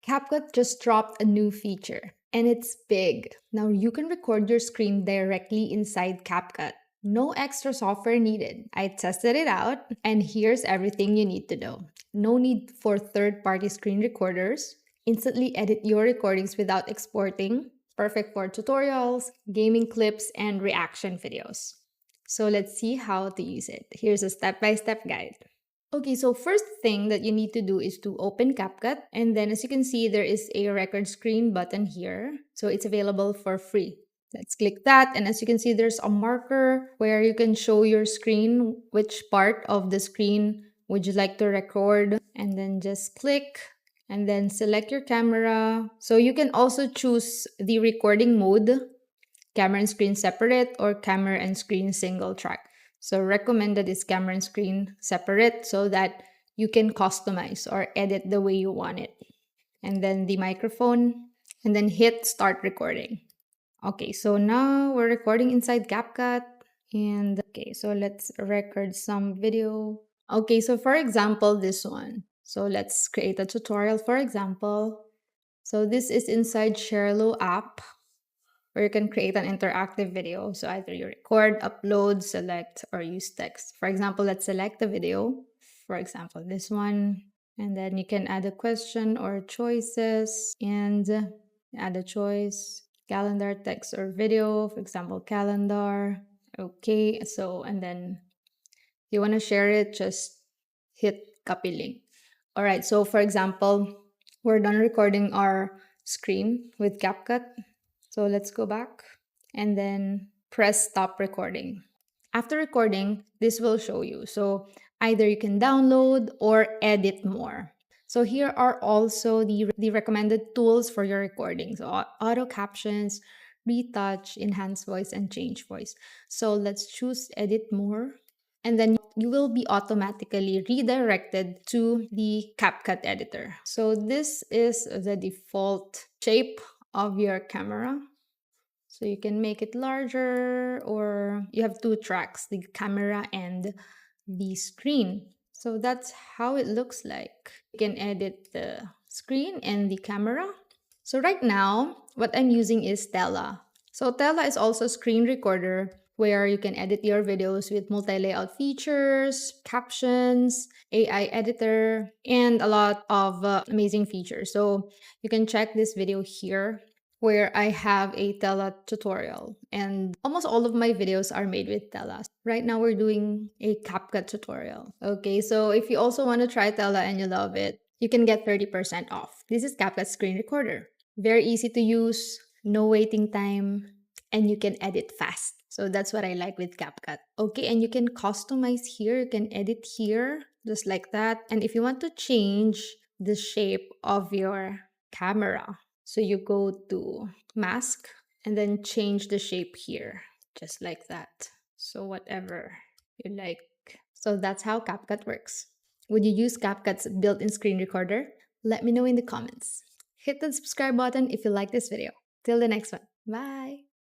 CapCut just dropped a new feature, and it's big. Now you can record your screen directly inside CapCut. No extra software needed. I tested it out, and here's everything you need to know. No need for third-party screen recorders. Instantly edit your recordings without exporting. Perfect for tutorials, gaming clips, and reaction videos. So let's see how to use it. Here's a step-by-step guide. Okay, so first thing that you need to do is to open CapCut, and then as you can see, there is a record screen button here. So it's available for free. Let's click that, and as you can see, there's a marker where you can show your screen, which part of the screen would you like to record, and then just click, and then select your camera. So you can also choose the recording mode, camera and screen separate, or camera and screen single track. So recommended is camera and screen separate so that you can customize or edit the way you want it. And then the microphone, and then hit start recording. Okay, so now we're recording inside CapCut. And okay, so let's record some video. Okay, so for example, this one. So let's create a tutorial, for example. So this is inside Sharelo app, where you can create an interactive video. So either you record, upload, select, or use text. For example, let's select the video. For example, this one. And then you can add a question or choices and add a choice, calendar, text, or video. For example, calendar. Okay, so and then if you want to share it, just hit copy link. All right, so for example, we're done recording our screen with CapCut. So let's go back and then press stop recording. After recording, this will show you. So either you can download or edit more. So here are also the recommended tools for your recording. So auto captions, retouch, enhance voice, and change voice. So let's choose edit more. And then you will be automatically redirected to the CapCut editor. So this is the default shape of your camera. So you can make it larger, or you have two tracks, the camera and the screen. So that's how it looks like. You can edit the screen and the camera. So right now, what I'm using is Tela. So Tela is also a screen recorder where you can edit your videos with multi-layout features, captions, AI editor, and a lot of amazing features. So you can check this video here where I have a Tela tutorial, and almost all of my videos are made with Tela. Right now we're doing a CapCut tutorial. Okay, so if you also want to try Tela and you love it, you can get 30% off. This is CapCut screen recorder. Very easy to use, no waiting time, and you can edit fast. So that's what I like with CapCut. Okay, and you can customize here. You can edit here, just like that. And if you want to change the shape of your camera, so you go to mask and then change the shape here, just like that. So whatever you like. So that's how CapCut works. Would you use CapCut's built-in screen recorder? Let me know in the comments. Hit the subscribe button if you like this video. Till the next one. Bye!